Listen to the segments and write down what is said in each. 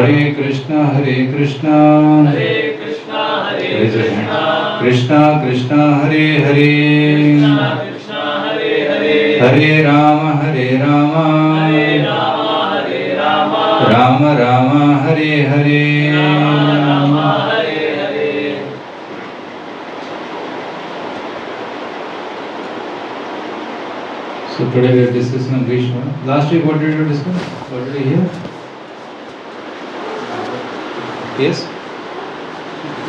Hare Krishna, Hare Krishna, Hare Krishna, Hare Krishna, Krishna Krishna, Hare Hare, Krishna Krishna, Hare Hare, Hare Rama, Hare Rama, Hare Rama, Hare Rama, Rama Rama, Hare Hare. Rama Rama, Hare Hare. So today we are discussing on Bhishma. Last week what did we discuss? What did we hear? Yes?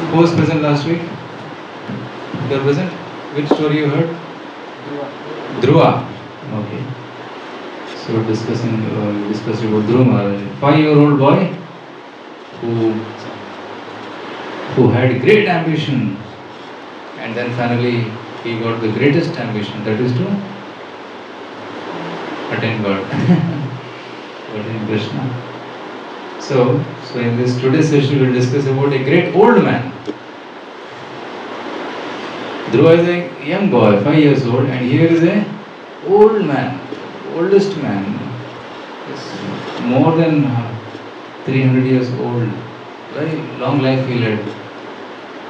Who was present last week? You are present? Which story you heard? Dhruva. Okay. So discussing discussed about Dhruva Maharaj, 5-year-old boy who had great ambition, and then finally he got the greatest ambition, that is to attain God, attain Krishna. So in this today's session we will discuss about a great old man. Dhruva is a young boy, 5 years old, and here is a old man, oldest man, is more than 300 years old, very long life he led.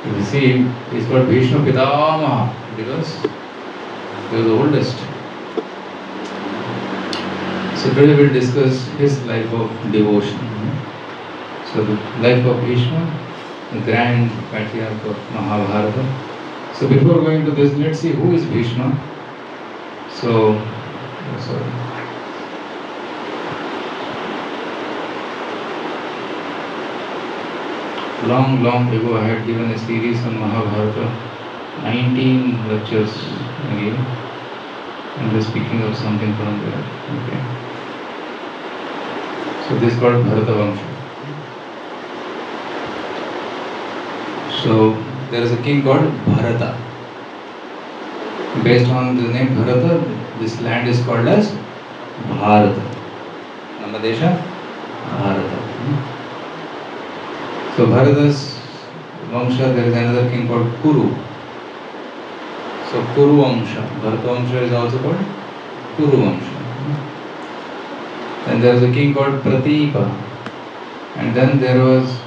You see, he's called Bhishma Pitamaha because he was the oldest. So today we will discuss his life of devotion. So the life of Bhishma, the grand patriarch of Mahabharata. So before going to this, let's see who is Bhishma. Long ago I had given a series on Mahabharata, 19 lectures again. I'm just speaking of something from there. Okay. So this is called Bharata Vamsha. So there is a king called Bharata. Based on the name Bharata, this land is called as Bharata. Namadesha, Bharata. So Bharata's Vamsha, there is another king called Kuru. So Kuru Vamsha. Bharata Vamsha is also called Kuru Vamsha. Then there is a king called Pratipa. And then there was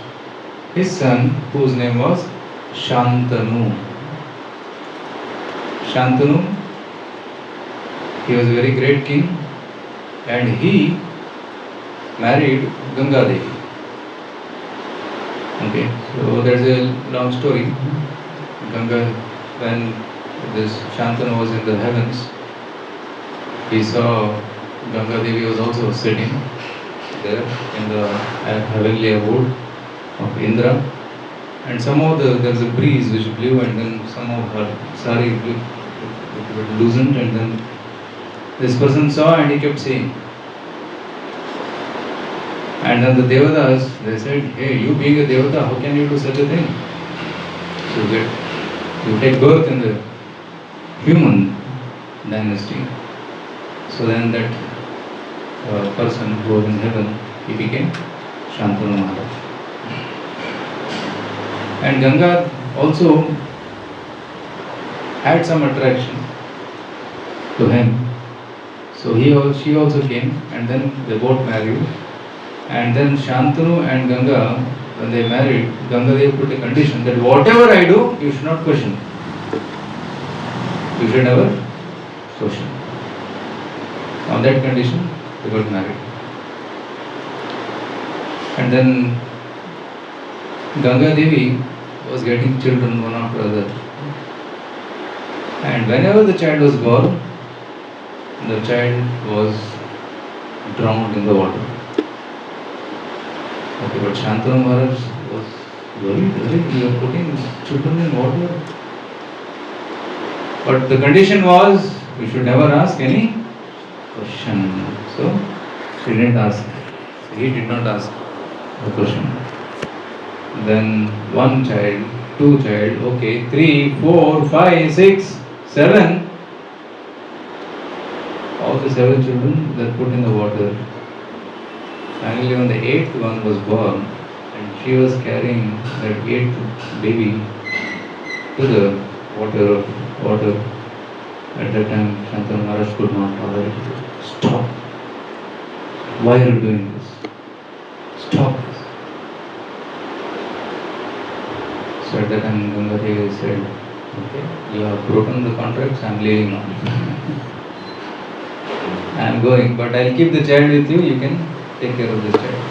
his son whose name was Shantanu. Shantanu, he was a very great king and he married Ganga Devi. Okay, so there's a long story. Ganga, when this Shantanu was in the heavens, he saw Ganga Devi was also sitting there in the heavenly abode of Indra, and somehow there was a breeze which blew, and then somehow her sari loosened, and then this person saw and he kept saying. And then the Devatas, they said, hey, you being a Devata, how can you do such a thing? So you take birth in the human dynasty. So then that person who was in heaven, he became Shantanu Maharaj. And Ganga also had some attraction to him. So she also came, and then they both married. And then Shantanu and Ganga, when they married, Ganga Devi put a condition that whatever I do, you should not question. You should never question. On that condition, they got married. And then Ganga Devi was getting children one after other. And whenever the child was born, the child was drowned in the water. Okay, but Shantanu Maharaj was worried, you are putting children in water. But the condition was, you should never ask any question. So, she didn't ask. He did not ask the question. Then one child, two child, okay, 3, 4, 5, 6, 7. All the 7 children were put in the water. Finally, when the 8th one was born, and she was carrying that 8th baby to the water. At that time, Shantanu Maharaj could not tolerate it. Stop. Why are you doing this? Stop this. that time Ganga Devi said, okay, you have broken the contracts, I am leaving now. I am going, but I'll keep the child with you, you can take care of this child.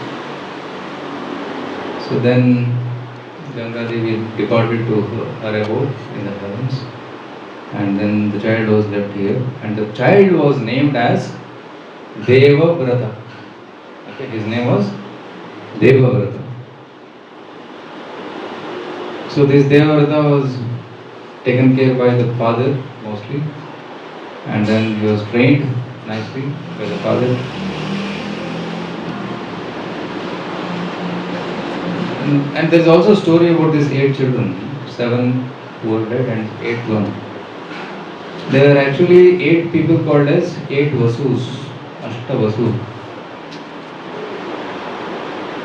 So then Ganga Devi departed to her abode in the heavens, and then the child was left here, and the child was named as Devavrata. Okay, his name was Devavrata. So this Devavrata was taken care by the father mostly, and then he was trained nicely by the father. And there is also a story about these 8 children, 7 who were dead and 8 gone. There are actually 8 people called as 8 Vasus, Ashta Vasu.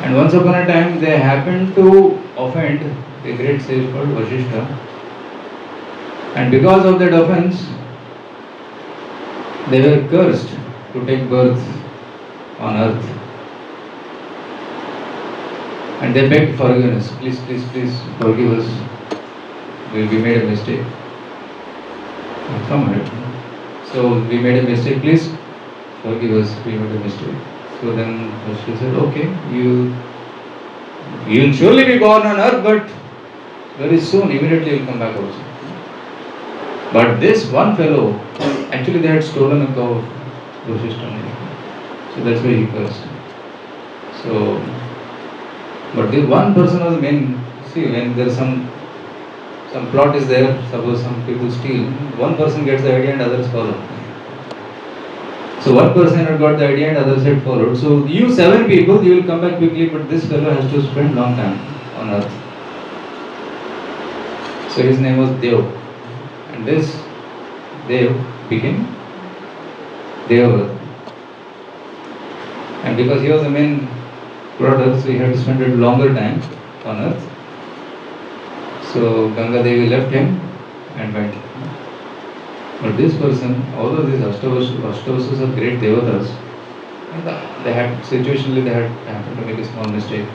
And once upon a time they happened to offend a great sage called Vasishtha. And because of that offense, they were cursed to take birth on earth. And they begged forgiveness. Please, please, please forgive us. We made a mistake. Come ahead. So we made a mistake. Please forgive us. We made a mistake. So then she said, okay, you will surely be born on earth, but very soon, immediately you will come back also. But this one fellow, actually they had stolen a cow of Vasishtha. So that's why he cursed. So, but the one person was main. See, when there is some plot is there, suppose some people steal, one person gets the idea and others follow. So one person had got the idea and others had followed. So you 7 people, you will come back quickly, but this fellow has to spend long time on earth. So his name was Dev. And this Dev became Devavrata. And because he was the main product, so he had to spend a longer time on earth. So Ganga Devi left him and went. But this person, although these Ashtavasus are great devatas, they had situationally they had happened to make a small mistake.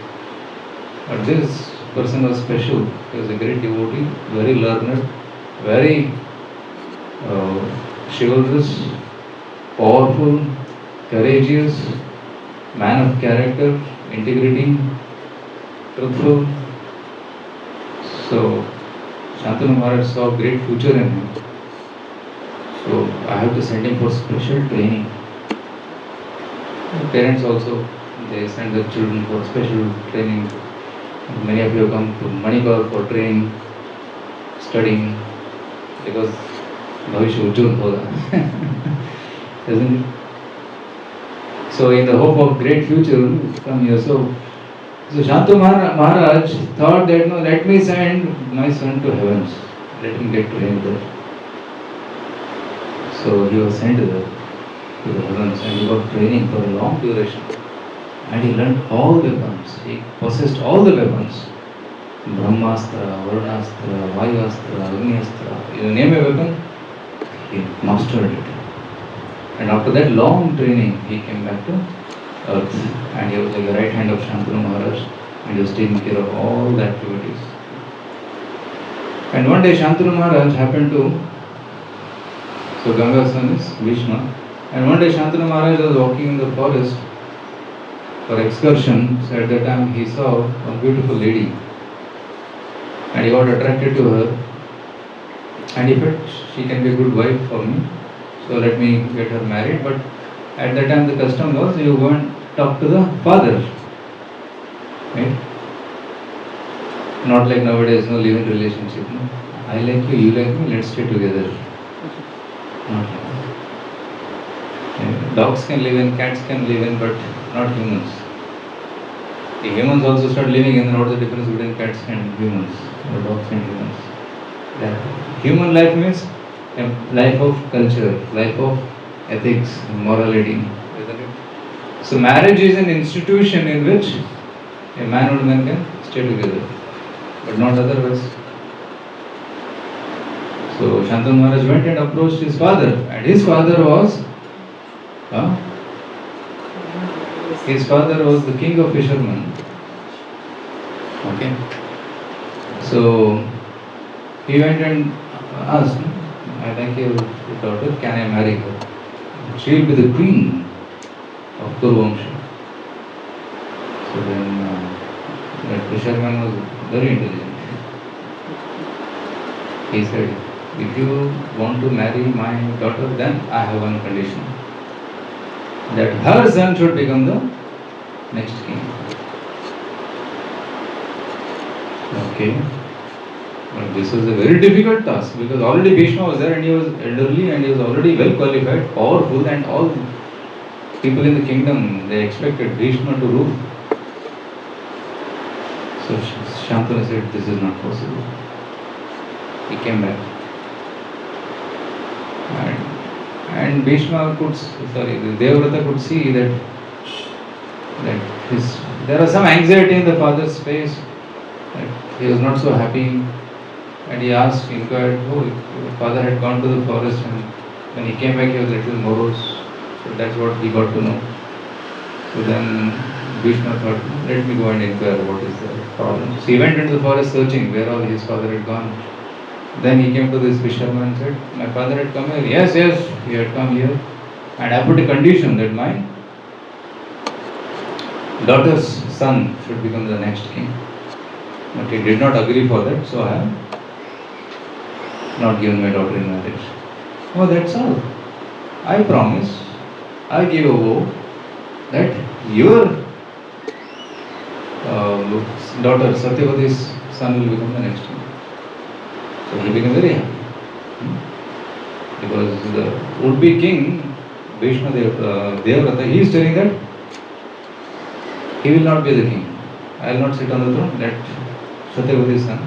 But this person was special. He was a great devotee, very learned, very chivalrous, powerful, courageous, man of character, integrity, truthful. So Shantanu Maharaj saw a great future in him. So I have to send him for special training. Parents also, they send their children for special training. Many of you come to Manipur for training, studying, because Bhavishya Ujjwal hoga. Isn't it? So in the hope of great future, come here. So Shantanu Maharaj thought that, no, let me send my son to heavens. Let him get trained there. So he was sent to the heavens and he got training for a long duration. And he learned all the weapons. He possessed all the weapons. Brahmastra, Varunastra, Vayuastra, Agniastra. You name a weapon, he mastered it. And after that long training, he came back to earth. And he was like the right hand of Shantanu Maharaj. And he was taking care of all the activities. And one day Shantanu Maharaj happened to, so Ganga's son is Bhishma. And one day Shantanu Maharaj was walking in the forest for excursion. So at that time he saw a beautiful lady. And he got attracted to her. And he felt she can be a good wife for me. So let me get her married. But at that time the custom was you go and talk to the father. Right? Not like nowadays, no live-in relationship. No? I like you, you like me, let's stay together. Not like that. Yeah. Dogs can live in, cats can live in, but not humans. The humans also start living in, and what's the difference between cats and humans, or dogs and humans? Yeah. Human life means a life of culture, life of ethics, morality, isn't it? So marriage is an institution in which a man and woman can stay together, but not otherwise. So Shantanu Maharaj went and approached his father, and his father was the king of fishermen. Okay. So He went and asked, I like your daughter, can I marry her? She will be the queen of Kuruvamsha. So then that fisherman was very intelligent. He said, if you want to marry my daughter, then I have one condition. That her son should become the next king. Okay. But this was a very difficult task because already Bhishma was there and he was elderly and he was already well qualified, powerful, and all people in the kingdom, they expected Bhishma to rule. So Shantanu said, this is not possible. He came back. And Bhishma could, Devavrata could see that there was some anxiety in the father's face, that he was not so happy. And he asked, inquired, your father had gone to the forest, and when he came back he was a little morose. So that's what he got to know. So then Bhishma thought, let me go and inquire what is the problem. So he went into the forest searching where all his father had gone. Then he came to this fisherman and said, my father had come here. Yes, he had come here. And I put a condition that my daughter's son should become the next king. But he did not agree for that, so I have not given my daughter in marriage. Oh, that's all. I promise, I give a vow that your daughter Satyavati's son will become the next king. So he became very happy. Because the would-be king, Bhishmadeva, he is telling that he will not be the king. I will not sit on the throne, let Satyavati's son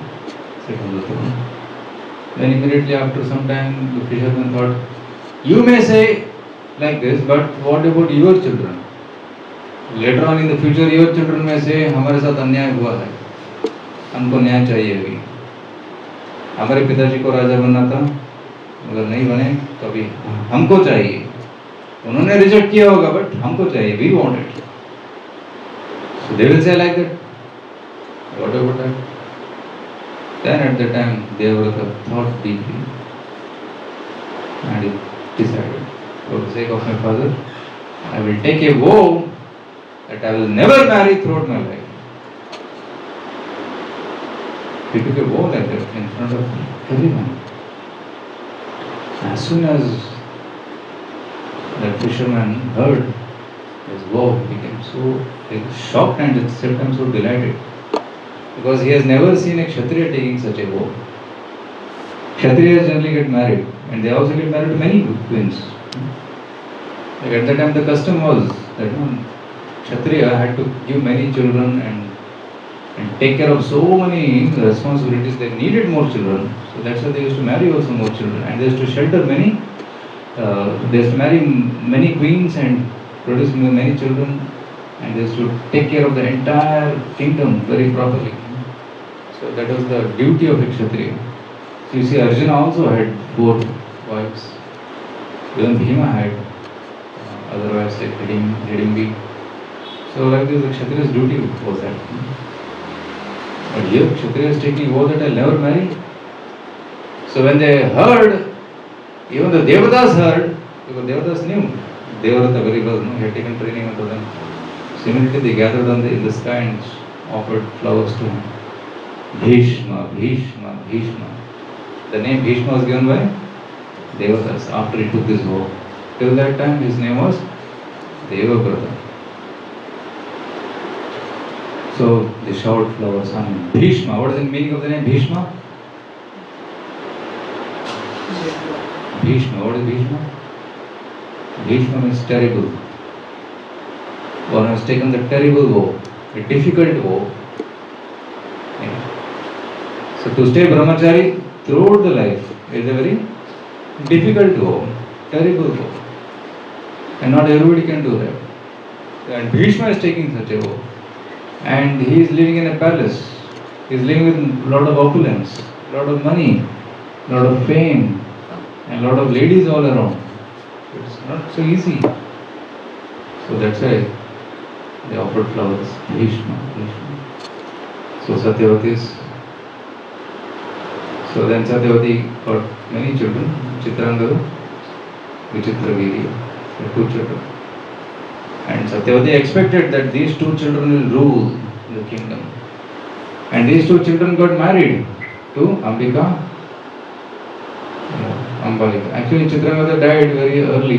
sit on the throne. Then immediately after some time, the fisherman thought, you may say like this, but what about your children? Later on in the future, your children may say, हमारे साथ अन्याय हुआ है, हमको न्याय चाहिए अभी. हमारे पिताजी को राजा बनना था, अगर नहीं बने तो अभी हमको चाहिए. उन्होंने रिजेक्ट किया होगा, बट हमको चाहिए. We want it. So they will say like that. What about that? Then at the time, Devavrata thought deeply and he decided, for the sake of my father, I will take a vow that I will never marry throughout my life. He took a vow like that in front of everyone. As soon as that fisherman heard his vow, he became so shocked and at the same time so delighted. Because he has never seen a Kshatriya taking such a vow. Kshatriyas generally get married, and they also get married to many queens. Like at that time the custom was that Kshatriya had to give many children and take care of so many responsibilities. They needed more children. So that's why they used to marry also more children. And they used to shelter many, they used to marry many queens and produce many children. And they used to take care of the entire kingdom very properly. So that was the duty of a Kshatriya. So you see, Arjuna also had 4 wives. Even Bhima had other wives like Hidimbi. So like this, the Kshatriya's duty was that. But here, Kshatriya is taking vow that I'll never marry. So when they heard, even the Devatas heard, because Devatas knew Devavrata very well, he had taken training under them. So immediately they gathered in the sky and offered flowers to him. Bhishma, Bhishma, Bhishma. The name Bhishma was given by Devatas after he took this vow. Till that time his name was Devavrata. So they showered flowers on him. Bhishma, what is the meaning of the name Bhishma? Bhishma, what is Bhishma? Bhishma means terrible. One has taken the terrible vow, a difficult vow. So to stay brahmachari throughout the life is a very difficult vow, terrible vow. And not everybody can do that. And Bhishma is taking such a vow. And he is living in a palace. He is living with a lot of opulence, a lot of money, a lot of fame, and a lot of ladies all around. It's not so easy. So that's why they offered flowers. Bhishma, Bhishma. So Satyavati's So then Satyavati got many children, Chitrangada, Vichitraviri, the two children. And Satyavati expected that these two children will rule the kingdom. And these two children got married to Ambika, Ambalika. Actually, Chitrangada died very early.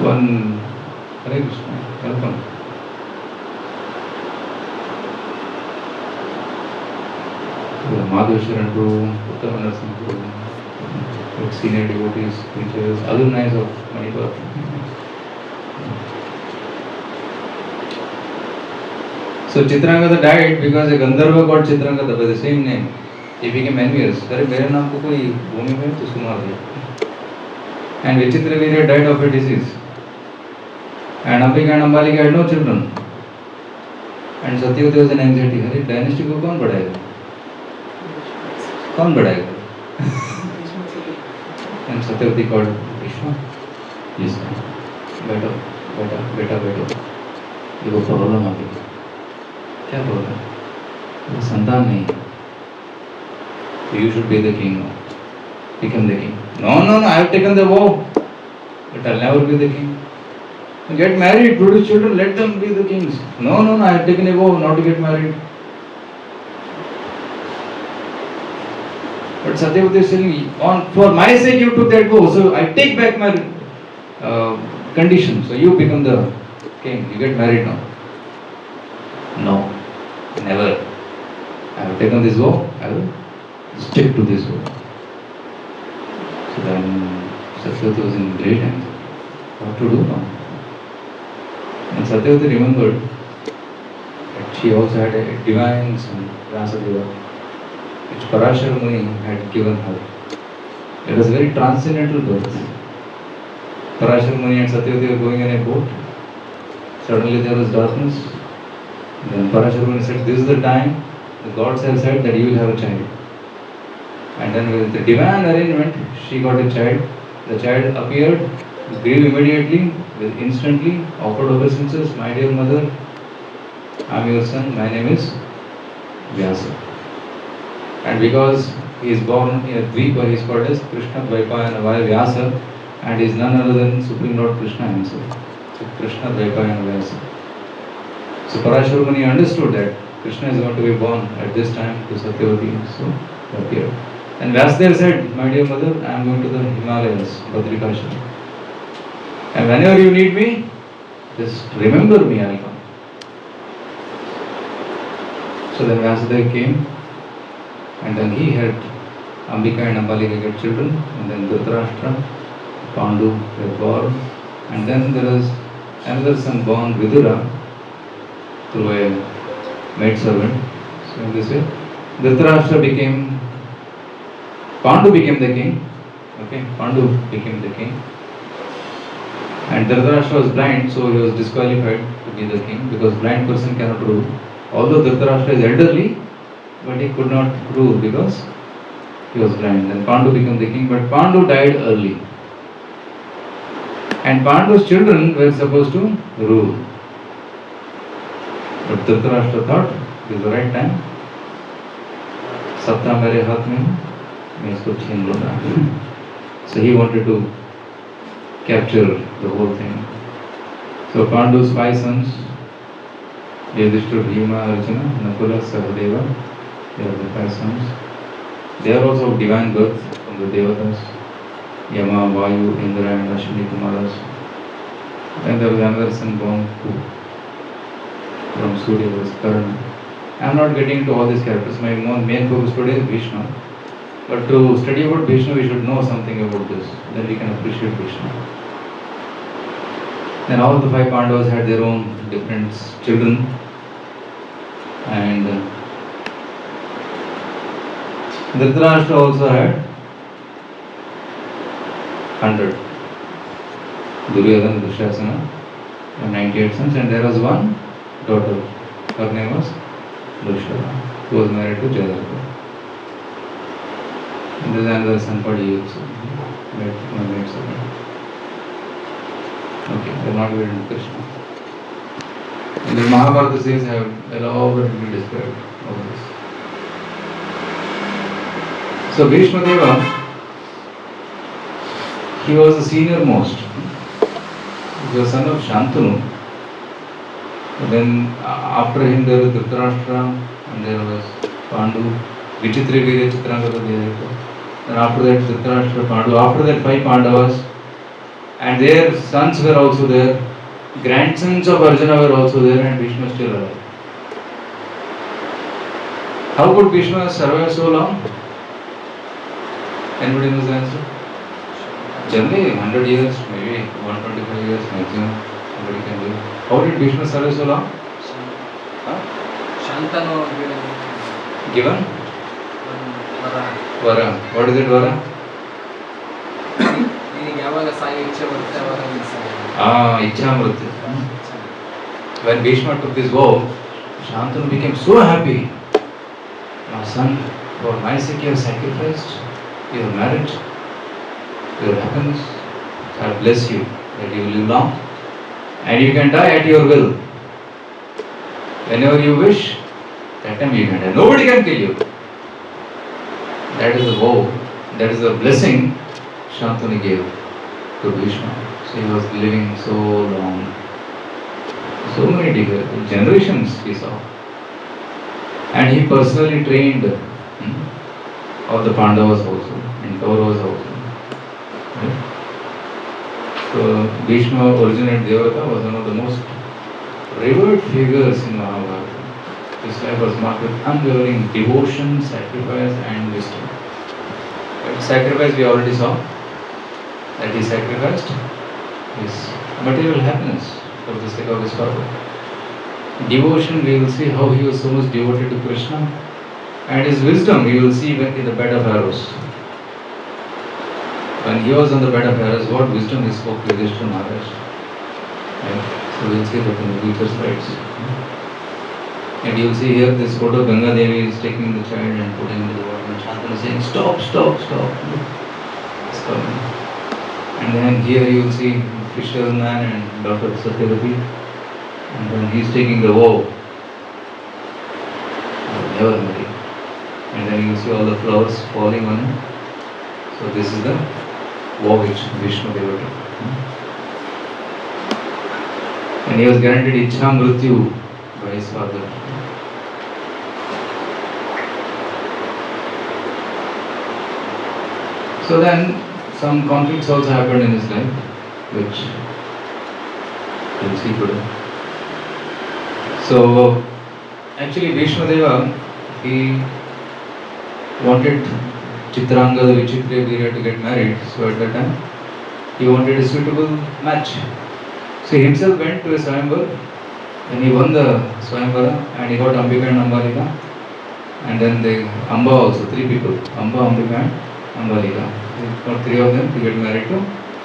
One, Hare Krishna, welcome. Madhusharan Guru, Uttama Narsingh Guru, senior devotees, teachers, alumni of Manipur. So Chitrangada died because a Gandharva got Chitrangada by the same name. He became envious. अरे मेरे नाम को कोई भूमि में तो सुना दिया. And Vichitravirya died of a disease. And Ambika and Ambalika had no children. And Satyavati was in anxiety. अरे dynasty को कौन बढ़ाएगा? कौन बढ़ाएगा? And Satyavati called Bhishma. Yes, बेटा देखो प्रॉब्लम आ गई. क्या प्रॉब्लम? संतान नहीं. You should be the king now. Become the king. No, I have taken the vow, but I'll never be the king. Get married, produce children, let them be the kings. No, I have taken a vow not to get married. But Satyavati is saying, for my sake you took that vow, so I take back my condition. So you become the king. You get married now. No, never. I have taken this vow. I will stick to this vow. So then Satyavati was in great anger. What to do now? And Satyavati remembered that she also had a divine son, Vyasadeva, which Parashara Muni had given her. It was a very transcendental birth. Parashara Muni and Satyavati were going in a boat. Suddenly there was darkness. Then Parashara Muni said, this is the time the gods have said that you will have a child. And then with the divine arrangement, she got a child. The child appeared, grew immediately, instantly, offered obeisances. My dear mother, I am your son, my name is Vyasa. And because he is born in a Dvipa, he is called as Krishna Dvaipayana Vyasa, and he is none other than Supreme Lord Krishna himself. So Krishna Dvaipayana Vyasa. So Parashara Muni understood that Krishna is going to be born at this time to Satyavati, so he appeared. And Vyasadeva said, my dear mother, I am going to the Himalayas, Badrikashram. And whenever you need me, just remember me, I will come. So then Vyasadeva came, and then he had Ambika and Ambalika get children, and then Dhritarashtra, Pandu were born, and then there was another son born, Vidura, through a maid servant. So in this way, Dhritarashtra became, Pandu became the king. Okay, Pandu became the king. And Dhritarashtra was blind, so he was disqualified to be the king because blind person cannot rule. Although Dhritarashtra is elderly, but he could not rule because he was blind. Then Pandu became the king, but Pandu died early. And Pandu's children were supposed to rule. But Dhritarashtra thought this is the right time. Satta mere haath mein hai, main isko chhin lunga. So he wanted to capture the whole thing. So Pandu's 5 sons, Yudhishthira, Bhima, Arjuna, Nakula, Sahadeva, they are the 5 sons. They are also of divine birth from the Devatas, Yama, Vayu, Indra and Ashwini Kumaras. Then there was another son born from Surya, was Karna. I am not getting into all these characters. My main focus today is Bhishma. But to study about Bhishma, we should know something about this. Then we can appreciate Bhishma. Then all the 5 Pandavas had their own different children. And Dhritarashtra also had 100. Duryodhana, Dushasana, 98 sons. And there was one daughter. Her name was Dushara, who was married to Jayadratha. And there is another son called Yud. Okay, they are not very into Krishna. And the Mahabharata says have elaborately described all this. So Bhishmadeva, he was the senior most. He was son of Shantanu. Then after him there was Dhritarashtra and there was Pandu, Vichitra Virya Chitrangada Devata. Then after that Dhritarashtra, Pandu. After that 5 Pandavas. And their sons were also there. Grandsons of Arjuna were also there, and Bhishma is still alive. How could Bhishma survive so long? Anybody knows the answer? Generally 100 years, maybe 125 years maximum. Somebody can do. How did Bhishma survive so long? Shantanu Given? Vara. Vara. What is it, Vara? Ichamriti. When Bhishma took this vow, Shantanu became so happy. My son, for my sake you have sacrificed your marriage, your happiness. I bless you that you will live long and you can die at your will. Whenever you wish, that time you can die. Nobody can kill you. That is the vow, that is the blessing Shantanu gave to Bhishma. So he was living so long. So many generations he saw. And he personally trained all the Pandavas also and Kauravas also. Right? So Bhishma, originate Devata, was one of the most revered figures in Mahabharata. His life was marked with unwavering devotion, sacrifice and wisdom. But sacrifice we already saw, that he sacrificed his material happiness for the sake of his father. Devotion, we will see how he was so much devoted to Krishna, and his wisdom we will see when in the bed of arrows. When he was on the bed of arrows, what wisdom he spoke to Yudhishthira Maharaj. Right? So we will see that in the future slides. And you will see here this photo, Ganga Devi is taking the child and putting into the water, and Shantanu is saying, stop, stop, stop. It's coming. And then here you will see fisherman and daughter Satyavati, and then he is taking the vow, never marry. And then you will see all the flowers falling on him. So this is the vow which Bhishmadeva took. And he was granted Ichha Mrityu by his father. So then some conflicts also happened in his life, which we will see today. So actually Bhishmadeva, he wanted Chitranga, the Vichitra Virya, to get married. So at that time he wanted a suitable match. So he himself went to a Swayamvar and he won the Swayamvara and he got Ambika and Ambalika. And then the Amba also, 3 people, Amba, Ambika and Ambalika. He got 3 of them to get married to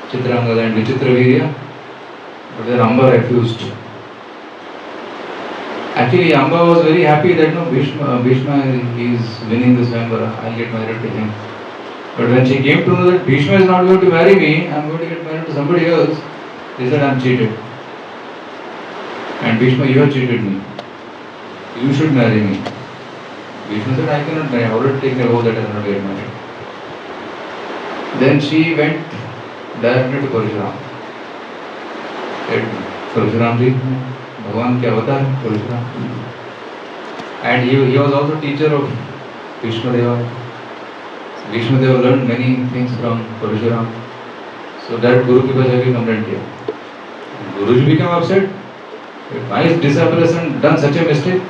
Chitranga and Vichitra Virya. But then Amba refused. Actually Amba was very happy that no, Bhishma is winning the Swayamvara, I'll get married to him. But when she came to know that Bhishma is not going to marry me, I'm going to get married to somebody else, they said I'm cheated. And Bhishma, you have cheated me. You should marry me. Bhishma said, I cannot marry, I already taken a vow that I will not get married. Then she went directly to Parshuram. Said, Parshuramji, Bhagavan ke avatar hai, Parshuram. And he was also teacher of Bhishmadeva. Bhishmadeva learned many things from Parshuram. So that Guru ke paas jaake complaint kiya. Guruji became upset. If my disciple has done such a mistake,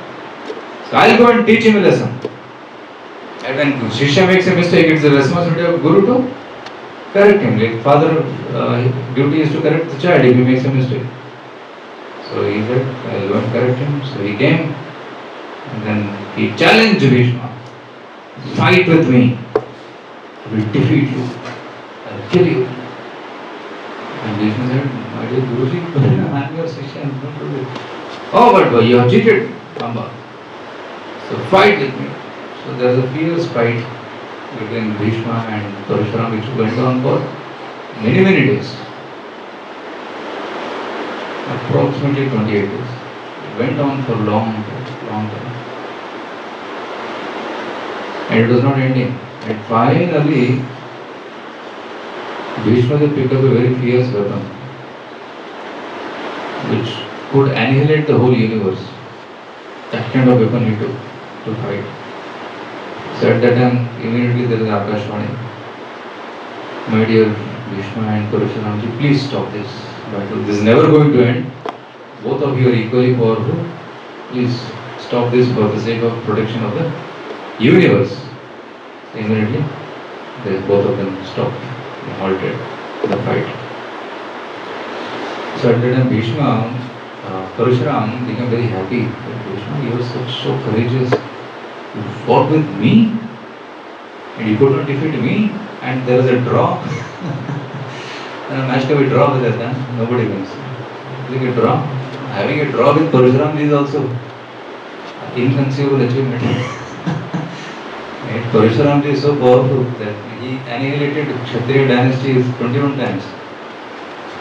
so I'll go and teach him a lesson. And when Shishya makes a mistake, it's the responsibility of Guru to correct him. Like father duty is to correct the child if he makes a mistake. So he said, I'll go and correct him. So he came and then he challenged Bhishma. Fight with me. I will defeat you. I will kill you. And Bhishma said, my dear Guruji, I am your Shishya, don't do this. Oh, but you have cheated, Amba. So fight with me. So there is a fierce fight between Bhishma and Parshuram which went on for many, many days. Approximately 28 days. It went on for long time. And it was not ending. And finally, Bhishmadeva picked up a very fierce weapon which could annihilate the whole universe. That kind of weapon he took to fight. So at that time, immediately there is Akashvani. My dear Bhishma and Parashuramji, please stop this battle. This is never going to end. Both of you are equally powerful. Please stop this for the sake of protection of the universe. So immediately, both of them stopped. They halted the fight. So at that time, Bhishma, Parashuram became very happy. Bhishma, you are so courageous. You fought with me and you could not defeat me, and there is a draw. And a match can be draw with that, nobody wins. Like a draw. Having a draw with Parashuram is also inconceivable achievement. Right? Parashuram is so powerful that he annihilated Kshatriya dynasties 21 times.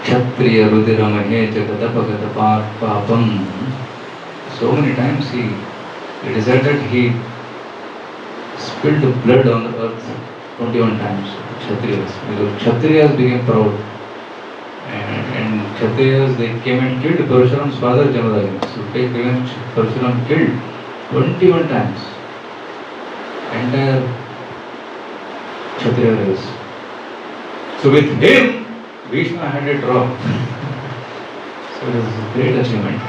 Kshatriya Rudira Mahe Jagatapagata Papam. So many times he decided he spilled blood on the earth 21 times. Kshatriyas. Because Kshatriyas became proud. And Kshatriyas, they came and killed Parashuram's father Jamadagni. So Parashuram killed 21 times. Entire Kshatriya race. So with him, Bhishma had a draw. So it was a great achievement.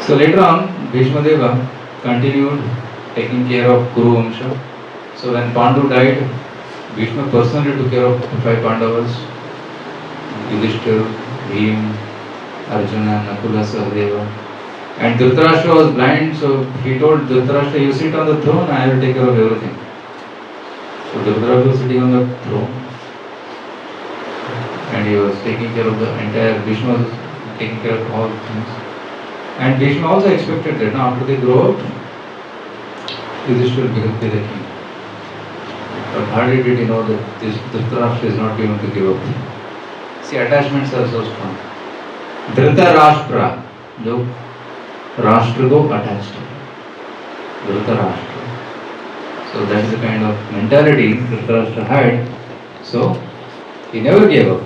So later on, Bhishmadeva continued taking care of Kuru Vamsha. So when Pandu died, Bhishma personally took care of the 5 Pandavas, Yudhishthira, Bhim, Arjuna, Nakula, Sahadeva. And Dhritarashtra was blind, so he told Dhritarashtra, you sit on the throne, I will take care of everything. So Dhritarashtra was sitting on the throne and he was taking care of the entire, Bhishma was taking care of all things. And Bhishma also expected that now after they grow up, Yudhishthira will be the king. But hardly did he know that this Dhritarashtra is not going to give up. See, attachments are so strong. Dhritarashtra, jo Rashtra ko attached. Dhritarashtra. So that is the kind of mentality Dhritarashtra had. So he never gave up.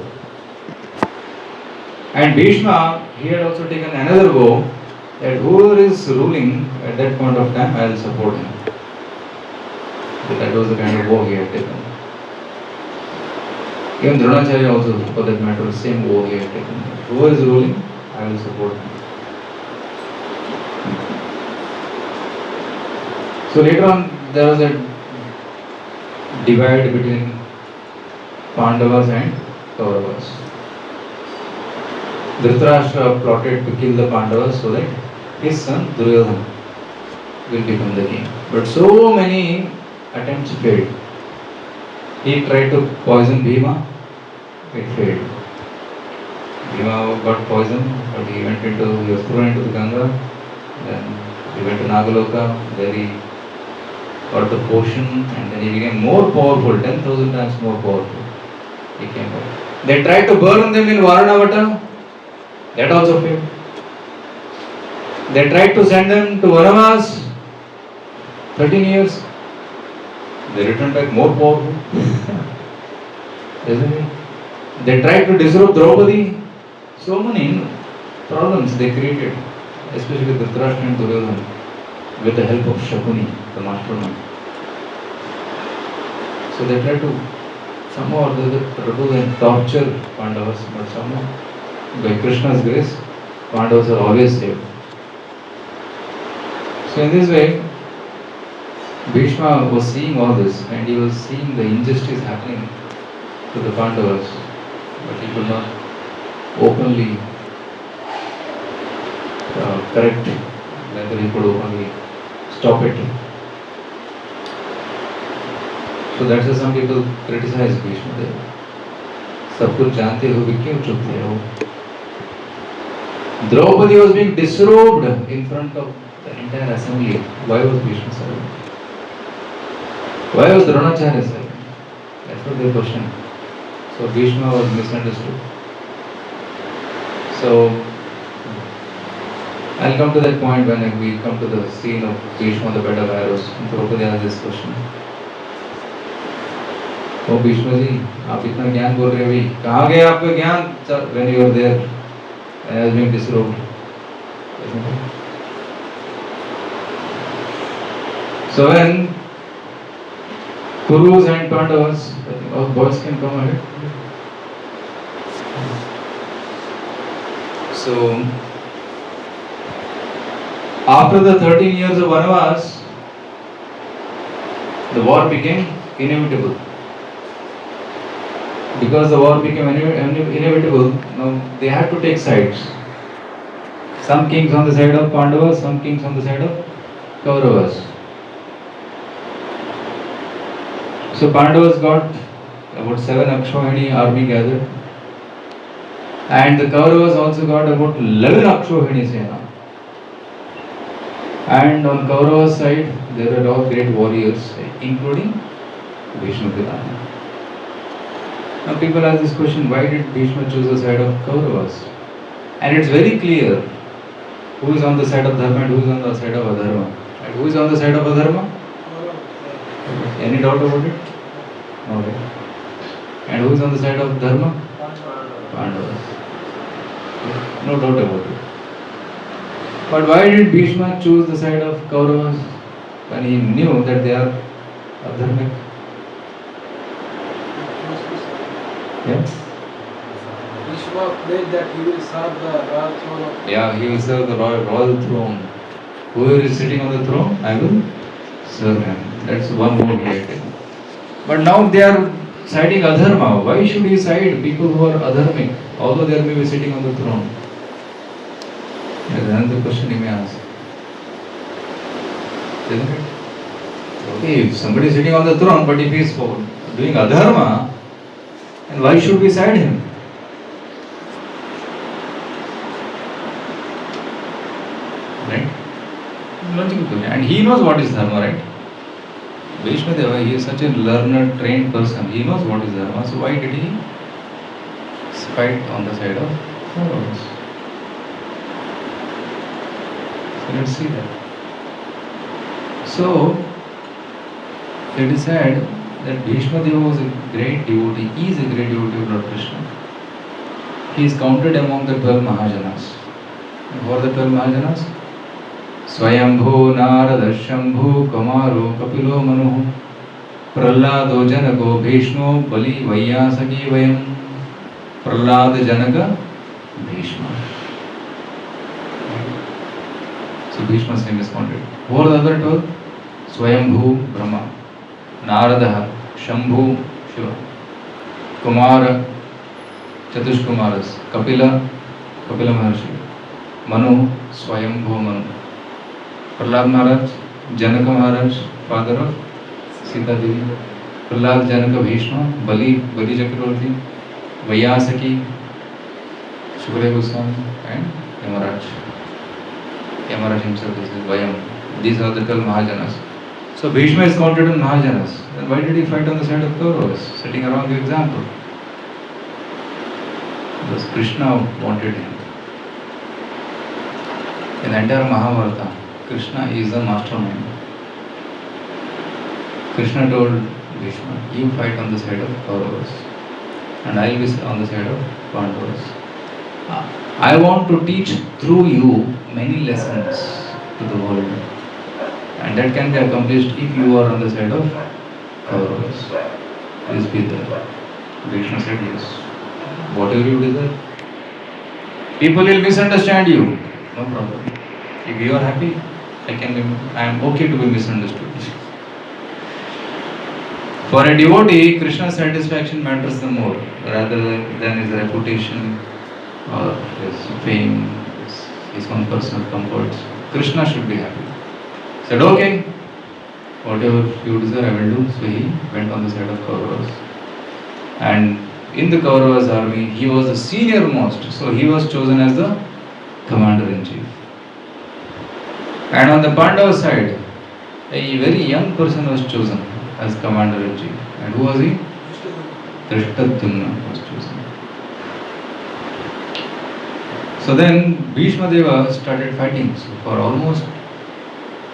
And Bhishma, he had also taken another vow that whoever is ruling at that point of time, I will support him. So that was the kind of vow he had taken. Even Dronacharya also, for that matter, same vow he had taken. Whoever is ruling, I will support him. So later on, there was a divide between Pandavas and Kauravas. Dhritarashtra plotted to kill the Pandavas so that his son Duryodhana will become the king. But so many attempts failed. He tried to poison Bhima, it failed. Bhima got poisoned, but he was thrown into the Ganga. Then he went to Nagaloka, there he got the potion, and then he became more powerful, 10,000 times more powerful. He came back. They tried to burn them in Varanavata, that also failed. They tried to send them to Vanavas, 13 years. They returned back more powerful. Isn't it? They tried to disrobe Draupadi. So many problems they created, especially Dhritarashtra and Duryodhana, with the help of Shakuni, the mastermind. So they tried to somehow or the other and torture Pandavas, but somehow, by Krishna's grace, Pandavas are always saved. So in this way, Bhishma was seeing all this, and he was seeing the injustice happening to the Pandavas, but he could not openly correct, whether he could openly stop it. So that's why some people criticize Bhishmadeva. सब कुछ जानते हो भी क्यों चुप थे वो? Draupadi was being disrobed in front of the entire assembly. Why was Bhishma silent? Why was Dronacharya silent? That's what they questioned. So Bhishma was misunderstood. So I'll come to that point when we come to the scene of Bhishma, the bed of arrows. Draupadi asked this question. Oh Bhishma ji, आप इतना ज्ञान बोल रहे हो अभी, कहाँ गया आपका ज्ञान? When you were there, when I was being disrobed. So when Kurus and Pandavas, I think all boys can come ahead. So after the 13 years of Vanavas, the war became inevitable. Because the war became inevitable, now they had to take sides. Some kings on the side of Pandavas, some kings on the side of Kauravas. So Pandavas got about 7 Akshauhini army gathered, and the Kauravas also got about 11 Akshauhini Sena. And on Kauravas side, there were all great warriors, including Bhishmadeva. Now people ask this question, why did Bhishma choose the side of Kauravas? And it's very clear who is on the side of Dharma and who is on the side of Adharma. And who is on the side of Adharma? Any doubt about it? Okay. And who is on the side of Dharma? Pandavas. No doubt about it. But why did Bhishma choose the side of Kauravas when he knew that they are adharmic? Yeah? Bhishma pledged that he will serve the royal throne of... Yeah, he will serve the royal throne. Whoever is sitting on the throne, I will serve him. That's one more here. But now they are siding adharma. Why should he side people who are adharmic, although they are maybe sitting on the throne? That's another question he may ask. Isn't it? Okay, if somebody is sitting on the throne, but if he is doing adharma, then why should we side him? Right? Logical question. And he knows what is dharma, right? Bhishmadeva, he is such a learned, trained person. He knows what is dharma. So why did he fight on the side of Kauravas? So let's see that. So it is said that Bhishmadeva was a great devotee. He is a great devotee of Lord Krishna. He is counted among the 12 Mahajanas. Who are the 12 Mahajanas? Swayambho Narada Shambhu Kamaro Kapilo Manu Prahlado Janako Bhishmo Bali Vaiyasaki Vayam. Prahlada Janaka Bhishma. So Bhishma's name is counted. Who are the other 12? Swayambhu Brahma, Narada Shambhu Shiva, Kumara Chatushkumaras, Kapila Maharshi, Manu Swayambhu Manu, Prahlad Maharaj, Janaka Maharaj, father of Sita Devi, Prahlad Janaka Bhishma, Bali Chakravarti, Vaiyasaki, Shukadeva Goswami, and Yamaraj. Yamaraj himself is Vayam. These are the 12 Mahajanas. So Bhishma is counted in Mahajanas. Then why did he fight on the side of Kauravas, setting around the example? Because Krishna wanted him. In the entire Mahabharata, Krishna is the mastermind. Krishna told Bhishma, you fight on the side of Kauravas and I will be on the side of Pandavas. I want to teach through you many lessons to the world. And that can be accomplished if you are on the side of Kauravas. Please be there. Bhishma said yes. Whatever you desire. People will misunderstand you. No problem. If you are happy, I am okay to be misunderstood. For a devotee, Krishna's satisfaction matters the more rather than his reputation or his fame, his own personal comforts. Krishna should be happy. Said, okay, whatever you desire, I will do. So he went on the side of Kauravas. And in the Kauravas army, he was the senior most. So he was chosen as the commander-in-chief. And on the Pandava side, a very young person was chosen as commander-in-chief. And who was he? Drishtadyumna was chosen. So then Bhishmadeva started fighting. So for almost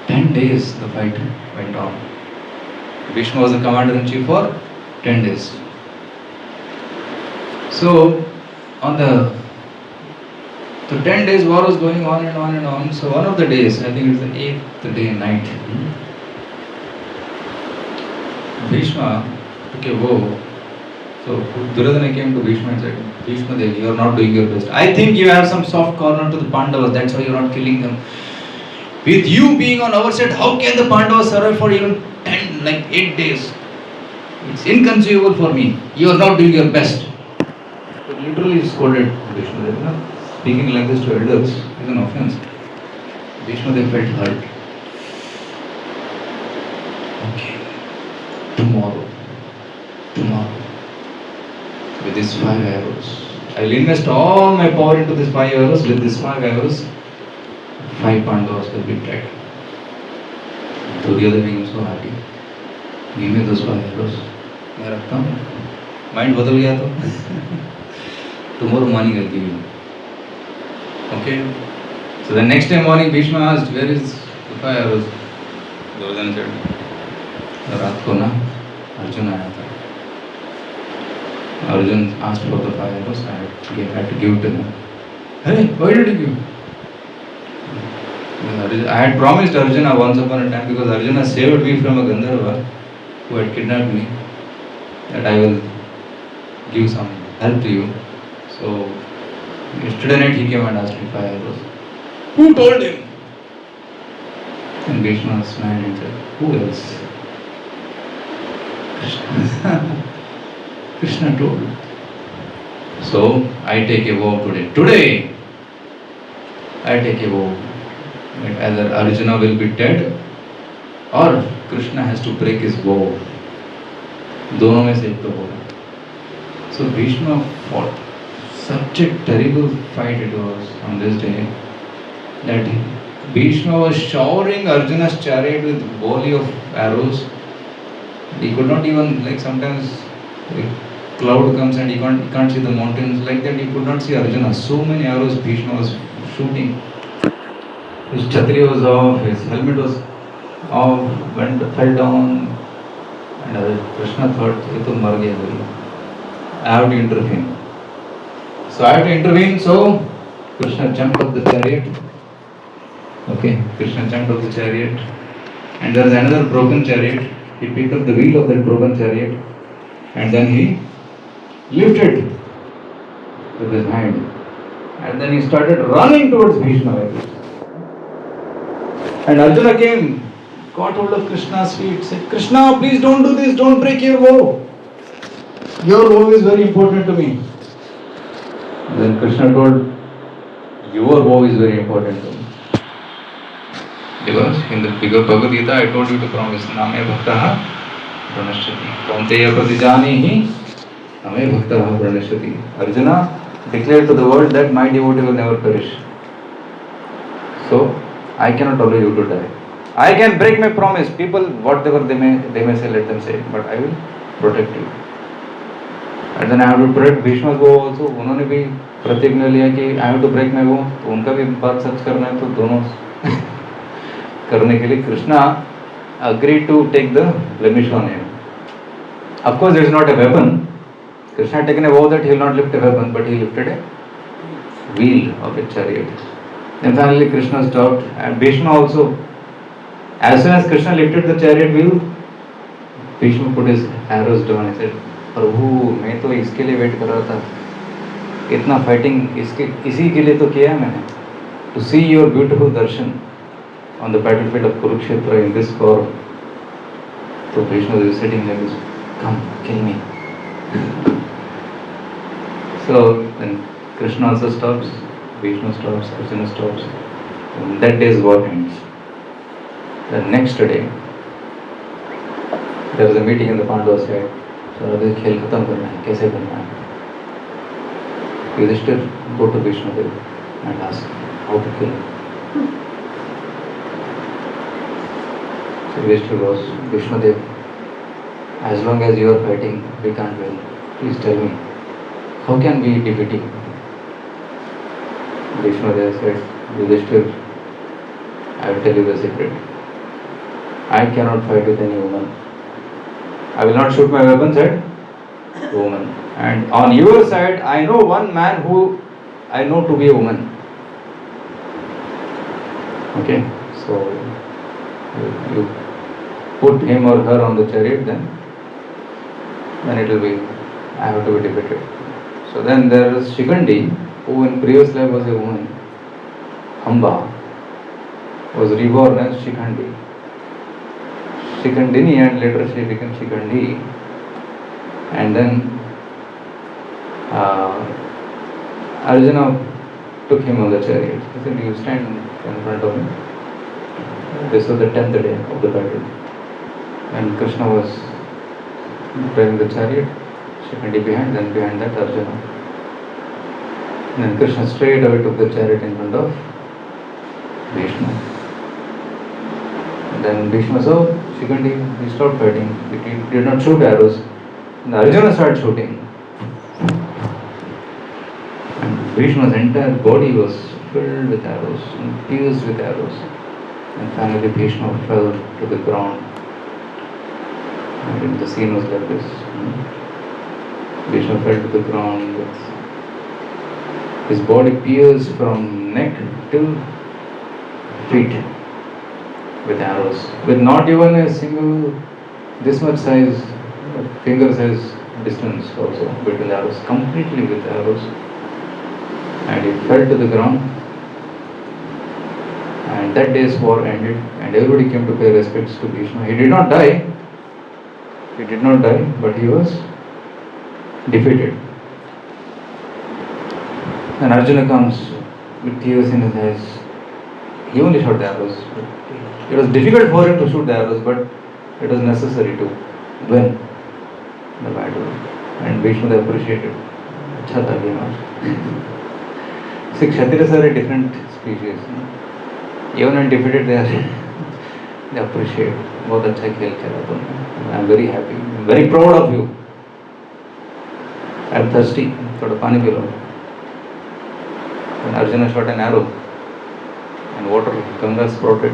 10 days the fight went on. Bhishma was the commander-in-chief for 10 days. So on the 10 days war was going on and on and on. So one of the days, I think it was the 8th day night, Bhishma took a vow. So Duryodhana came to Bhishma and said, Bhishma Dev, you are not doing your best. I think you have some soft corner to the Pandavas, that's why you are not killing them. With you being on our side, how can the Pandavas survive for even 8 days? It's inconceivable for me. You are not doing your best. So literally scolded Bhishma Dev. Speaking like this to elders is an offense. Bhishma Dev felt hurt. Okay, tomorrow, with these 5 arrows, I will invest all my power into these 5 arrows. With these 5 arrows, 5 Pandavas will be dead. Duryodhana being so happy. Give me those 5 arrows. मैं रखता हूँ. Mind बदल गया तो. Tomorrow morning I'll give you. Okay. So the next day morning, Bhishma asked, where is the 5 arrows? Duryodhana said, रात को ना अर्जुन आया था. Arjun asked for the 5 arrows. I had to give it to him. Hey, why did you give? I had promised Arjuna once upon a time, because Arjuna saved me from a Gandharva who had kidnapped me, that I will give some help to you. So yesterday night he came and asked me 5 arrows. Who told him? And Bhishma smiled and said, who else? Krishna. Krishna told. So I take a vow today. Today I take a vow that either Arjuna will be dead or Krishna has to break his vow. दोनों में से एक तो होगा. So Bhishma fought. Such a terrible fight it was on this day that Bhishma was showering Arjuna's chariot with volley of arrows. He could not even, like sometimes a cloud comes and he can't see the mountains, like that he could not see Arjuna. So many arrows Bhishma was shooting. His chhatri was off, his helmet was off, fell down, and Krishna thought, ये तो मर गया भाई. I have to intervene. So I have to intervene. So Krishna jumped off the chariot. Okay, Krishna jumped off the chariot, and there is another broken chariot. He picked up the wheel of that broken chariot, and then he lifted with his hand, and then he started running towards Bhishma like this. And Arjuna came, caught hold of Krishna's feet, said, Krishna, please don't do this, don't break your vow. Your vow is very important to me. Then Krishna told, your vow is very important to me. Because in the bigger Bhagavad Gita, I told you to promise, Name Bhaktaha Pranashyati. Kaunteya Pratijanihi Name Bhaktaha Pranashyati. Arjuna declared to the world that my devotee will never perish. So, I cannot allow you to die. I can break my promise. People, whatever they may say, let them say. But I will protect you. And then I have to protect Bhishma's vow also. उन्होंने भी प्रतिज्ञा लिया कि I have to break my vow. तो उनका भी बात सच करना है तो दोनों करने के लिए Krishna agreed to take the blemish on him. Of course, it is not a weapon. Krishna had taken a vow that he will not lift a weapon, but he lifted a wheel of a chariot. Then finally Krishna stopped, and Bhishma also. As soon as Krishna lifted the chariot wheel, Bhishma put his arrows down and said, प्रभु मैं तो इसके लिए wait कर रहा था, इतना fighting इसी के लिए तो किया है मैंने, to see your beautiful darshan on the battlefield of Kurukshetra in this form. So Bhishma is sitting like this, come, kill me. So then Krishna also stops, Bhishma stops, Arjuna stops, and that day's war ends. The next day, there was a meeting in the Pandavas side. So अभी खेल खत्म करना है, कैसे करना है? Yudhishthir go to Bhishmadeva and ask how to kill him. So Yudhishthir goes, Bhishmadeva, as long as you are fighting, we can't win. Please tell me, how can we defeat him? Bhishmadeva said, Yudhishthir, I will tell you the secret. I cannot fight with any woman. I will not shoot my weapons at woman. And on your side, I know one man who I know to be a woman. Okay, so you put him or her on the chariot, then it will be, I have to be defeated. So then there is Shikhandi, who in previous life was a woman. Hamba was reborn as Shikhandi. Shikhandini, and later she became Shikhandi. And then Arjuna took him on the chariot. He said, you stand in front of me. This was the 10th day of the battle. And Krishna was driving the chariot, Shikhandi behind, then behind that Arjuna. And then Krishna straight away took the chariot in front of Bhishma. And then Bhishma saw Shikhandi, he stopped fighting. He did not shoot arrows. And Arjuna started shooting. And Bhishma's entire body was filled with arrows and pierced with arrows. And finally Bhishma fell to the ground. And the scene was like this. Bhishma fell to the ground with his body pierced from neck till feet with arrows. With not even a single this much size, finger size distance also between the arrows. Completely with arrows. And he fell to the ground. And that day's war ended, and everybody came to pay respects to Bhishma. He did not die, but he was defeated. And Arjuna comes with tears in his eyes. He only shot the arrows. It was difficult for him to shoot the arrows, but it was necessary to win the battle. And Bhishma appreciated. Acha tha ye. See, Kshatriyas are a different species. Even when defeated, they appreciate. बहुत अच्छा खेल खेला तुमने. I am very happy. I am very proud of you. I am thirsty. थोड़ा पानी P low. When Arjuna shot an arrow, and water, Ganga sprouted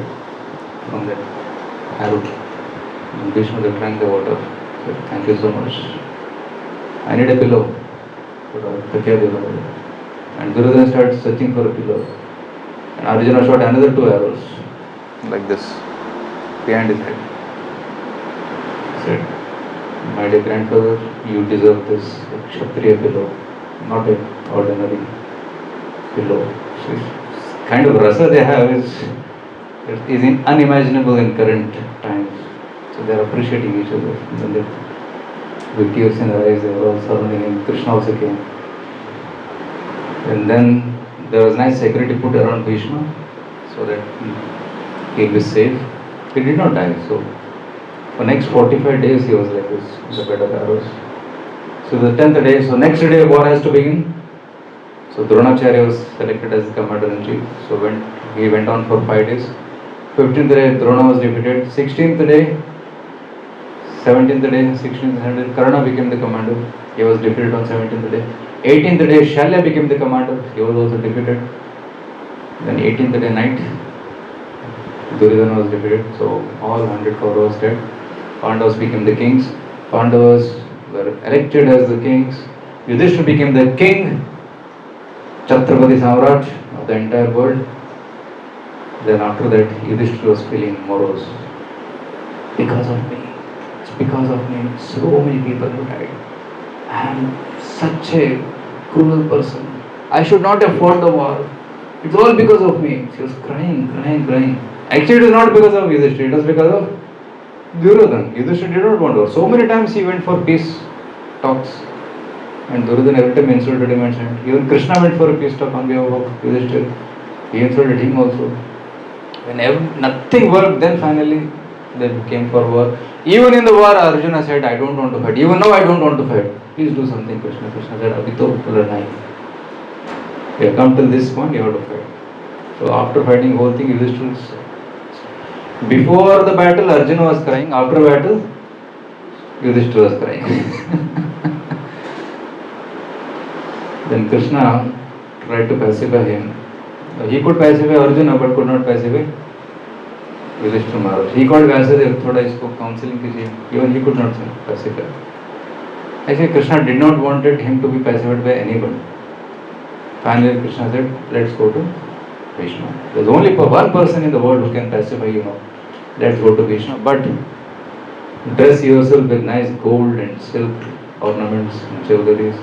from that arrow. And Bhishma drank the water. Said, thank you so much. I need a pillow. And Duryodhana started searching for a pillow. And Arjuna shot another 2 arrows, like this, behind his head. He said, my dear grandfather, you deserve this Kshatriya pillow, not an ordinary pillow. So kind of rasa they have is unimaginable in current times. So they are appreciating each other. And then with tears in their eyes, they were all surrounding him. Krishna also came. And then there was nice security put around Bhishma so that he will be safe. He did not die. So for next 45 days he was like this, in the bed of arrows. So the 10th day, so next day war has to begin. So Dronacharya was selected as the commander-in-chief. So he went on for 5 days. 15th day Drona was defeated. 16th day, 17th day, 16th, 17th, Karna became the commander. He was defeated on 17th day. 18th day, Shalya became the commander. He was also defeated. Then 18th day night, Duryodhana was defeated. So all 100 Kauravas dead. Pandavas became the kings. Pandavas were elected as the kings. Yudhishthira became the king, Chhatrapati Samraj of the entire world. Then after that, Yudhishthira was feeling morose. Because of me. It's because of me. So many people have died. I am such a cruel person. I should not have fought the war. It's all because of me. She was crying. Actually, it was not because of Yudhishthira. It was because of Duryodhana. Yudhishthira did not want war. So many times he went for peace talks. And Duryodhana every time insulted him and said, even Krishna went for a peace talk on behalf of Yudhishthira. He insulted him also. When nothing worked, then finally they came for war. Even in the war, Arjuna said, I don't want to fight. Even now I don't want to fight. Please do something, Krishna. Krishna said, Abhi to ladnai. We have come till this point, you have to fight. So after fighting whole thing, Yudhishthira, before the battle, Arjuna was crying. After battle, Yudhishthira was crying. Then Krishna tried to pacify him. He could pacify Arjuna but could not pacify Yudhishthira Maharaj. He called Vyasadeva, थोड़ा इसको counseling कीजिए. Even he could not pacify. Actually, Krishna did not wanted him to be pacified by anyone. Finally, Krishna said, let's go to Bhishma. There's only one person in the world who can pacify, Let's go to Bhishma. But dress yourself with nice gold and silk ornaments and jewelries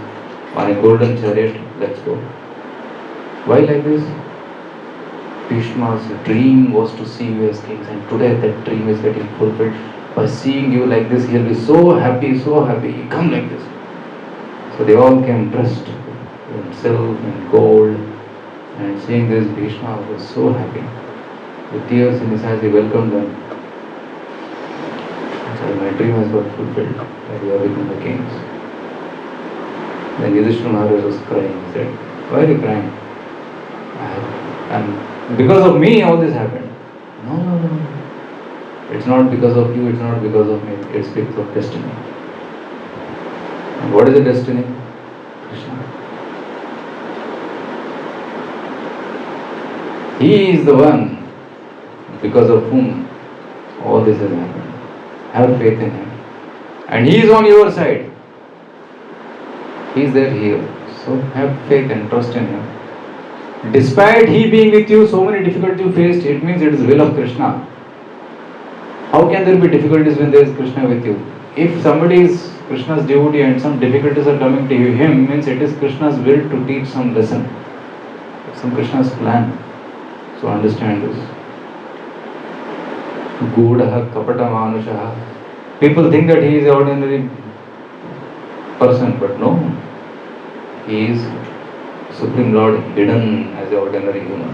on a golden chariot. Let's go. Why like this? Bhishma's dream was to see you as kings, and today that dream is getting fulfilled. By seeing you like this, he'll be so happy, so happy. He come like this. So they all came dressed in silk and gold, and seeing this, Bhishma was so happy. With tears in his eyes, he welcomed them. So my dream has got fulfilled, that you have become the kings. Then Yudhishthira Maharaj was crying. He said, why are you crying? And because of me all this happened. No. It's not because of you, it's not because of me, it's because of destiny. And what is the destiny? Krishna. He is the one because of whom all this has happened. Have faith in him. And he is on your side. He is there here. So have faith and trust in him. Despite he being with you, so many difficulties you faced, it means it is will of Krishna. How can there be difficulties when there is Krishna with you? If somebody is Krishna's devotee and some difficulties are coming to him, means it is Krishna's will to teach some lesson. Some Krishna's plan. So understand this. Gudaha kapata manushaha. People think that he is an ordinary person, but no. He is Supreme Lord hidden as an ordinary human.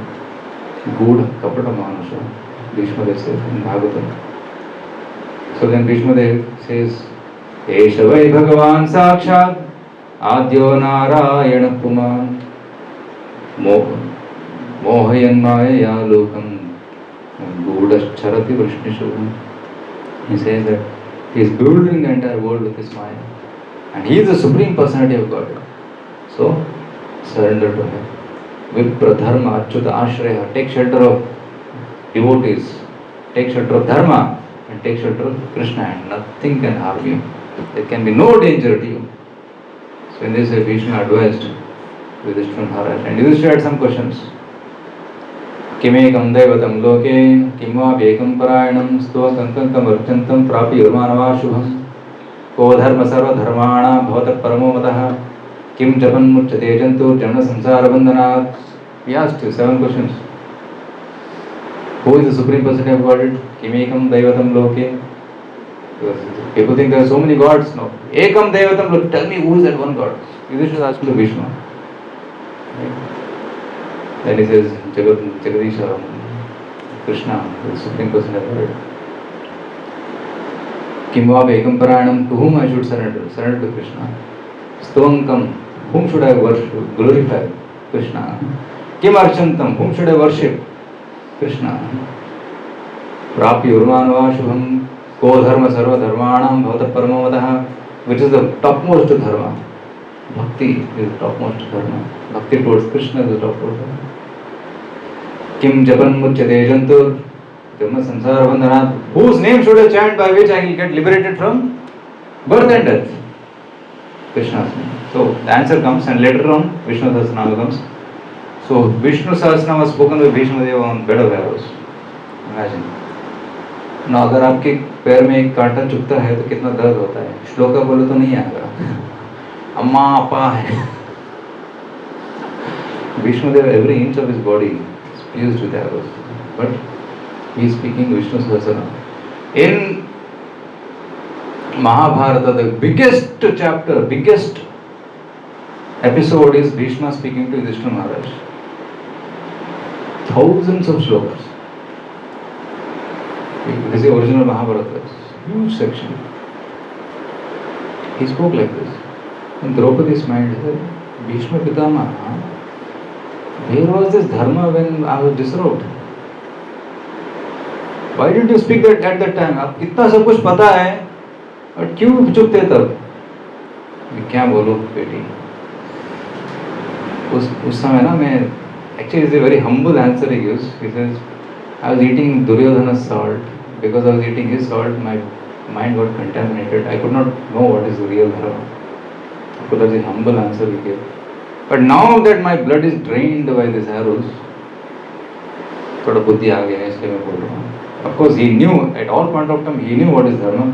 Gudha kapata manushaha. Bhishmadeva says in Bhagavatam. So then Bhishmadeva says, Esha vai Bhagavan Sakshat Adyo Narayana Puman Mohayan Maya Lokam Gudashcharati Vrishnishu. He says that he is building the entire world with his Maya. And he is the Supreme Personality of God. So, surrender to him. Vipra Dharma Achyuta Ashraya. Take shelter of devotees. Take shelter of Dharma. And take shelter of Krishna, and nothing can harm you. There can be no danger to you. So in this way, Bhishma advised Yudhishthira Maharaj. And Yudhishthira had some questions. Kimekam daivatam loke, kimva vyekam parayanam, stva kankankam archantam prapi urmanava shubham, ko dharma sarva dharmana bhavata paramo mataha, kim japan muchyate jantu janma samsara bandhanat. He asked you 7 questions. Who is the Supreme Personality of Godhead? Kimekam Daivatam Loke. People think there are so many gods. No. Ekam Daivatam Loke. Tell me who is that one God? Yudhishthira asked to Bhishma. Then he says, Jagadisha, Krishna, the Supreme Personality of Godhead. Kimva Ekam Parayanam, to whom I should surrender? Surrender to Krishna. Stavankam, whom should I worship? Glorify? Krishna. Kim Archantam, whom should I worship? Krishna. Prapi Urmanava Shubham Ko Dharma Sarva Dharmanam Bhavata Paramavadaha, which is the topmost dharma. Bhakti is the topmost dharma. Bhakti towards Krishna is the topmost dharma. Kim Japan Muchyate Jantur Dhamma Samsara Bandhanat. Whose name should I chant by which I will get liberated from birth and death? Krishna's name. So the answer comes, and later on Vishnu Sahasranama comes. So Vishnu Sahasranama was spoken by Bhishmadeva on bed of arrows. Imagine. Now अगर आपके पैर में एक कांटा चुभता है तो कितना दर्द होता है. श्लोका बोलो तो नहीं आएगा. अम्मा अपा है. Bhishmadeva, every inch of his body is pierced with arrows, but he is speaking Vishnu Sahasranama. In Mahabharata, the biggest chapter, biggest episode is Bhishma speaking to Yudhishthira Maharaj. Thousands of slokas. This is the original Mahabharata. Huge section. He spoke like this. And Draupadi smiled. Bhishma Pitamaha, where was this dharma when I was disrobed? Why didn't you speak that at that time? आप इतना सब कुछ पता है, और क्यों चुप थे तब? क्या बोलूं बेटी? उस समय ना मैं Actually, it's a very humble answer he gives. He says, I was eating Duryodhana's salt. Because I was eating his salt, my mind got contaminated. I could not know what is the real dharma. So that's a humble answer he gave. But now that my blood is drained by these arrows, थोड़ा बुद्धि आ गया है इसलिए मैं बोल रहा हूँ. Of course, he knew at all point of time he knew what is dharma,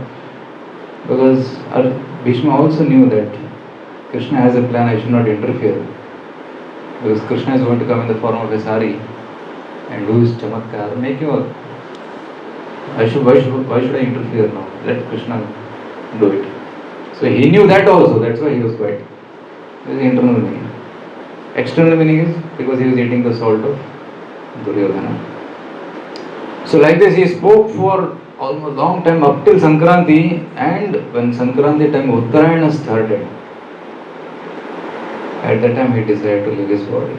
because Bhishma also knew that Krishna has a plan. I should not interfere, because Krishna is going to come in the form of a sari and do his chamatkar, make you. Why should I interfere now? Let Krishna do it. So he knew that also. That's why he was quiet. This is the internal meaning. External meaning is because he was eating the salt of Duryodhana. So like this, he spoke for almost long time up till Sankranti, and when Sankranti time Uttarayana started, at that time he decided to leave his body.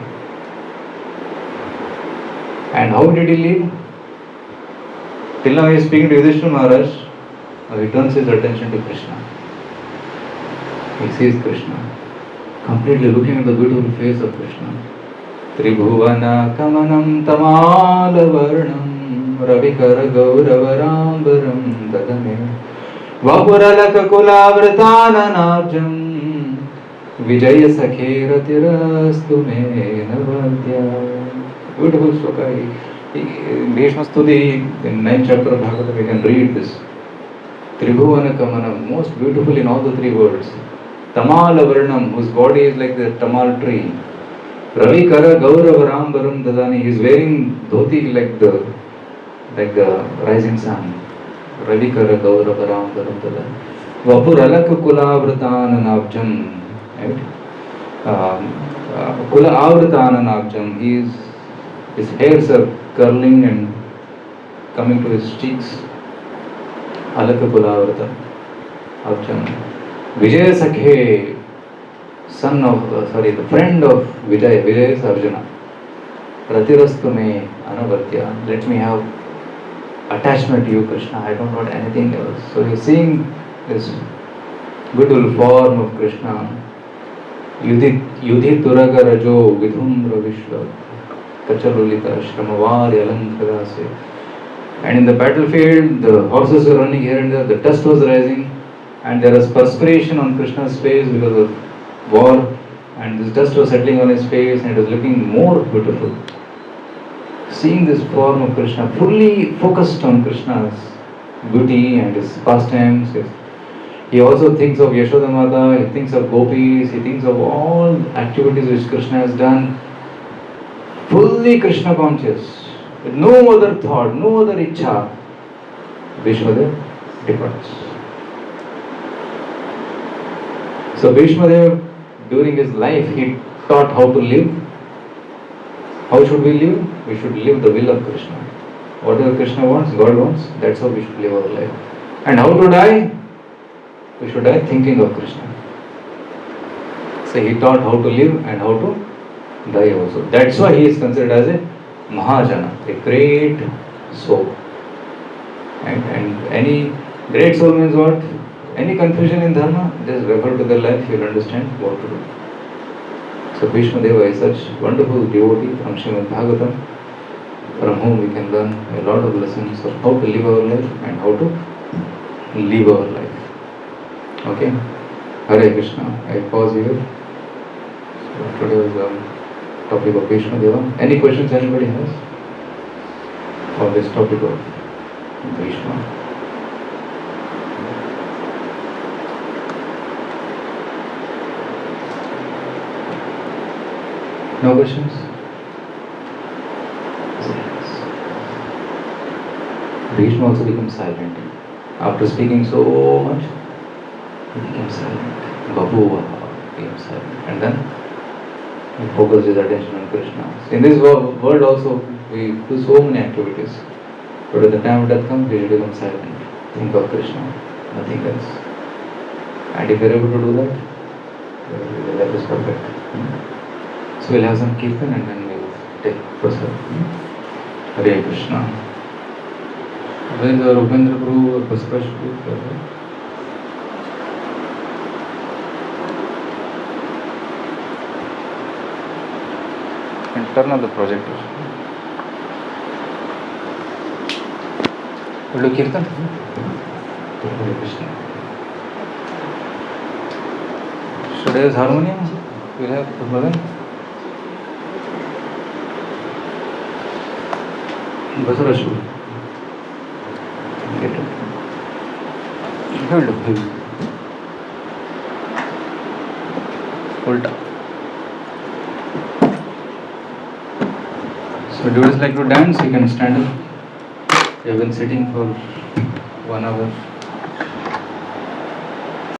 And how did he leave? Till now he is speaking to Yudhishthira Maharaj. Now he turns his attention to Krishna. He sees Krishna, completely looking at the beautiful face of Krishna. Tribhuvana kamanam tamalavarnam ravikara gauravarambaram dadame vapuralaka kulavritananabjam vijaya sakhera tirastu me navadya. Beautiful sloka. Bhishma Stuti, in 9th chapter of Bhagavatam, we can read this. Tribhuvana kamanam, most beautiful in all the three words. Tamala varnam, whose body is like the tamal tree. Ravikara gauravarambaram dadani, he is wearing dhoti like the rising sun. Ravikara gauravarambaram dadani. Vapuralaka kulavritananabjam, right? Kula avritananabjam, his hairs are curling and coming to his cheeks. Alaka kulavrata abjam. Vijaya Sakhe, the friend of Vijaya. Vijaya is Arjuna. Ratirastu me anavartya. Let me have attachment to you, Krishna. I don't want anything else. So you're seeing this beautiful form of Krishna. Yudhi turaga rajo vidhumra vishwa kachalulita shramavadi alankradase. And in the battlefield, the horses were running here and there, the dust was rising, and there was perspiration on Krishna's face because of war, and this dust was settling on his face, and it was looking more beautiful. Seeing this form of Krishna, fully focused on Krishna's beauty and his pastimes, he also thinks of Yashoda Mata, he thinks of gopis, he thinks of all activities which Krishna has done, fully Krishna conscious. With no other thought, no other ichha, Bhishmadeva departs. So Bhishmadeva, during his life, he taught how to live. How should we live? We should live the will of Krishna. Whatever Krishna wants, God wants, that's how we should live our life. And how to die? We should die thinking of Krishna. So he taught how to live and how to die also. That's why he is considered as a Mahajana, a great soul. And any great soul means what? Any confusion in Dharma, just refer to their life, you will understand what to do. So Bhishmadeva is such wonderful devotee from Srimad Bhagavatam, from whom we can learn a lot of lessons of how to live our life and how to live our life. Okay? Hare Krishna. I pause here. So today was topic of Bhishmadeva. Any questions anybody has on this topic of Bhishma? No questions? Bhishma also becomes silent. After speaking so much, he became silent. Babuva became silent. And then he focused his attention on Krishna. So in this world also, we do so many activities. But at the time of death comes, we should become silent. Think of Krishna, nothing else. And if we are able to do that, the life is perfect. So we'll have some kirtan and then we'll take prasad. Hare Krishna. Where is our Upendra Prabhu or Baspash Prabhu? And turn on the projector. Will you kirtan? Hare Krishna. Today's harmonium. We have Madan. Basarashu. Get it. Hold. Ulta. So do you like to dance? You can stand up. You have been sitting for 1 hour.